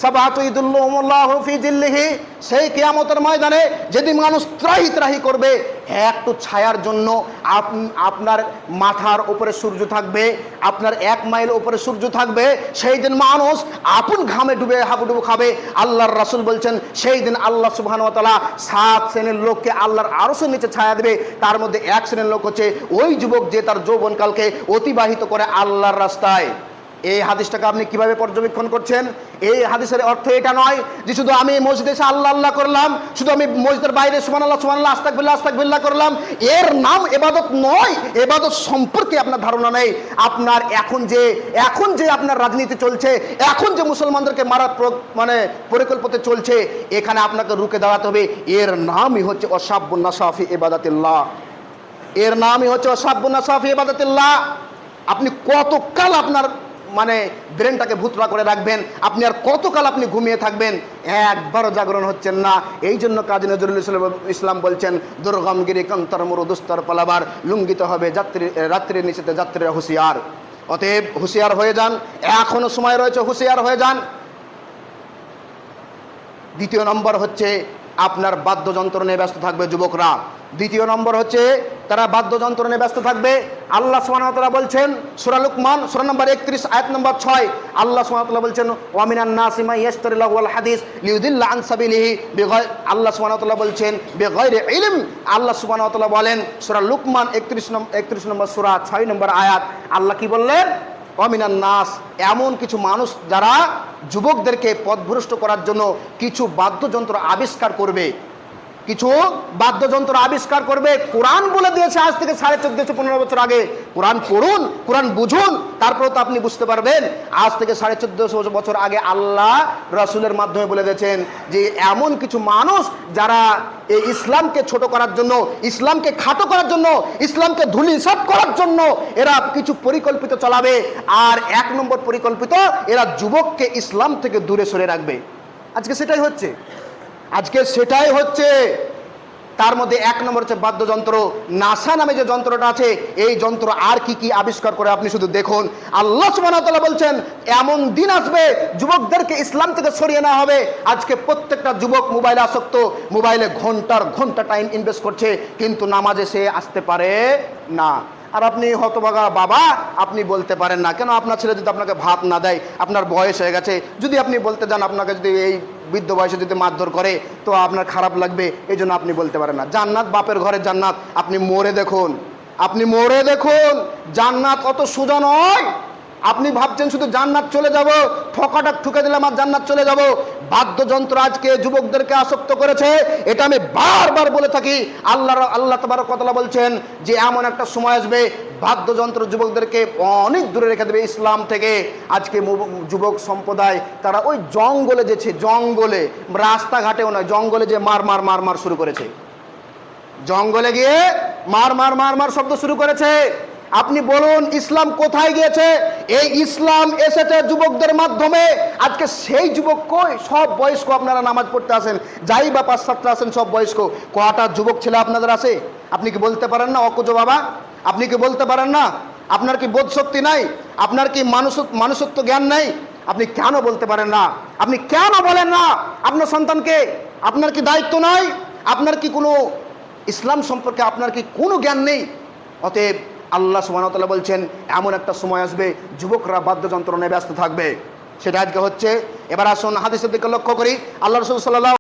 সাবাতু ইদুল্লুহুমুল্লাহু ফি জিল্লিহি, সেই কিয়ামতের ময়দানে যেদিন মানুষ ত্রাহি ত্রাহি করবে, একটু ছায়ার জন্য আপনার মাথার উপরে সূর্য থাকবে, আপনার 1 মাইল উপরে সূর্য থাকবে। সেই দিন মানুষ আপন ঘামে ডুবে হাবুডুবু খাবে। আল্লাহর রাসূল বলছেন সেই দিন আল্লাহ সুবহানাহু ওয়া তাআলা 7 শ্রেণীর লোককে আল্লাহর আরশের নিচে ছায়া দেবে। তার মধ্যে 1 শ্রেণীর লোক হচ্ছে ওই যুবক যে তার যৌবনকালকে অতিবাহিত করে আল্লাহর রাস্তায়। এই হাদিসটাকে আপনি কিভাবে পর্যবেক্ষণ করছেন? এই হাদিসের অর্থ এটা নয় যে শুধু আমি মসজিদে এসে আল্লাহ আল্লাহ করলাম, শুধু আমি মসজিদের বাইরে সুবহানাল্লাহ সুবহানাল্লাহ আস্তাগফিরুল্লাহ আস্তাগফিরুল্লাহ করলাম, এর নাম ইবাদত নয়। ইবাদত সম্পর্কে আপনার ধারণা নেই। আপনার এখন যে আপনার রাজনীতি চলছে, এখন যে মুসলমানদেরকে মারার পরিকল্পনা চলছে, এখানে আপনাকে রুখে দাঁড়াতে হবে। এর নামই হচ্ছে ওয়াসাব্বুন নাসা ফি ইবাদাতিল্লাহ। এর নামই হচ্ছে ওয়াসাব্বুন নাসা ফি ইবাদাতিল্লাহ। আপনি কতকাল আপনার ব্রেনটাকে ভুতরা করে রাখবেন? আপনি আর কতকাল আপনি ঘুমিয়ে থাকবেন? একবারও জাগরণ হচ্ছেন না। এই জন্য কাজী নজরুল ইসলাম বলছেন, দুর্গমগিরি কন্তর মুরু দুস্তর পালাবার, লুঙ্গিত হবে রাত্রির নিচেতে যাত্রীরা হুঁশিয়ার। অতএব হুঁশিয়ার হয়ে যান, এখনো সময় রয়েছে, হুঁশিয়ার হয়ে যান। দ্বিতীয় নম্বর হচ্ছে আপনার বাদ্যযন্ত্র নিয়ে ব্যস্ত থাকবে যুবকরা। দ্বিতীয় নম্বর হচ্ছে তারা বাদ্যযন্ত্র নিয়ে ব্যস্ত থাকবে। আল্লাহ সুবহানাহু ওয়া তাআলা বলছেন সূরা লুকমান সূরা নম্বর 31 আয়াত নম্বর 6, আল্লাহ সুবহানাহু ওয়া তাআলা বলছেন ওয়া মিনান নাসি মান ইয়াশতারি লাহুল হাদিস লিইউদিল্লা আন সাবিলিহি আল্লাহ সুবহানাহু ওয়া তাআলা বলছেন বিগাইরি ইলম। আল্লাহ সুবহানাহু ওয়া তাআলা বলেন সূরা লুকমান 31 নম্বর সূরা 6 নম্বর আয়াত, আল্লাহ কি বললেন? ওয়া মিনান নাস, এমন কিছু মানুষ যারা যুবকদেরকে পথভ্রষ্ট করার জন্য কিছু বাদ্যযন্ত্র আবিষ্কার করবে, কিছু বাদ্যযন্ত্র আবিষ্কার করবে। কোরআন বলে দিয়েছে আজ থেকে 1450-15 বছর আগে। কোরআন পড়ুন, কোরআন বুঝুন, তারপরে তো আপনি বুঝতে পারবেন। আজ থেকে 1450 বছর আগে আল্লাহ রাসূলের মাধ্যমে বলে দিয়েছেন যে এমন কিছু মানুষ যারা এই ইসলামকে ছোট করার জন্য, ইসলামকে খাটো করার জন্য, ইসলামকে ধূলিসাৎ করার জন্য এরা কিছু পরিকল্পিত চালাবে। আর 1 নম্বর পরিকল্পিত, এরা যুবককে ইসলাম থেকে দূরে সরে রাখবে। আজকে সেটাই হচ্ছে। তার মধ্যে 1 নম্বর হচ্ছে বাদ্যযন্ত্র। নাসা নামে যে যন্ত্রটা আছে, এই যন্ত্র আর কি আবিষ্কার করে আপনি শুধু দেখুন। আল্লাহ সুবহানাহু ওয়া তাআলা বলছেন এমন দিন আসবে যুবকদেরকে ইসলাম থেকে সরিয়ে নেওয়া হবে। আজকে প্রত্যেকটা যুবক মোবাইলে আসক্ত, মোবাইলে ঘন্টার ঘন্টা টাইম ইনভেস্ট করছে, কিন্তু নামাজে সে আসতে পারে না। আর আপনি হতভাগা বাবা, আপনি বলতে পারেন না কেন? আপনার ছেলে যদি আপনাকে ভাত না দেয়, আপনার বয়স হয়ে গেছে, যদি আপনি বলতে যান, আপনাকে যদি এই বৃদ্ধ বয়সে যদি মারধর করে তো আপনার খারাপ লাগবে, এই জন্য আপনি বলতে পারেন না। জান্নাত বাপের ঘরের জান্নাত, আপনি মরে দেখুন, জান্নাত অত সোজা নয়। আপনি ভাবছেন শুধু জান্নাত চলে যাব, ঠকাটা ঠুকে দিলে আমার জান্নাত চলে যাব। বাদ্যযন্ত্র আজকে যুবকদেরকে আসক্ত করেছে, এটা আমি বারবার বলে থাকি। আল্লাহ তাবারক ওয়া তাআলা বলছেন যে এমন একটা সময় আসবে বাদ্যযন্ত্র যুবকদেরকে অনেক দূরে রেখে দেবে ইসলাম থেকে। আজকে যুবক সম্প্রদায় তারা ওই জঙ্গলে রাস্তাঘাটেও নয়, জঙ্গলে যে মার শুরু করেছে, জঙ্গলে গিয়ে মার শব্দ শুরু করেছে। আপনি বলুন ইসলাম কোথায় গিয়েছে? এই ইসলাম এসেছে যুবকদের মাধ্যমে। আজকে সেই যুবক কই? সব বয়স্ক আপনারা নামাজ পড়তে আসেন, যাই বা 5-7টা আসেন, সব বয়স্ক। কটা যুবক ছেলে আপনাদের আছে? আপনি কি বলতে পারেন না অকুজো বাবা? আপনি কি বলতে পারেন না? আপনার কি বোধ শক্তি নাই? আপনার কি মানুষত্ব জ্ঞান নেই? আপনি কেন বলতে পারেন না? আপনি কেন বলেন না আপনার সন্তানকে? আপনার কি দায়িত্ব নাই? আপনার কি কোনো ইসলাম সম্পর্কে আপনার কি কোনো জ্ঞান নেই? অতএব আল্লাহ সুবহানাহু ওয়া তাআলা বলছেন এমন একটা সময় আসবে যুবকরা বাদ্যযন্ত্র নিয়ে ব্যস্ত থাকবে। সেটা আজকে হচ্ছে। এবার আসুন হাদিসের দিকে লক্ষ্য করি। আল্লাহ রাসূল সাল্লাল্লাহু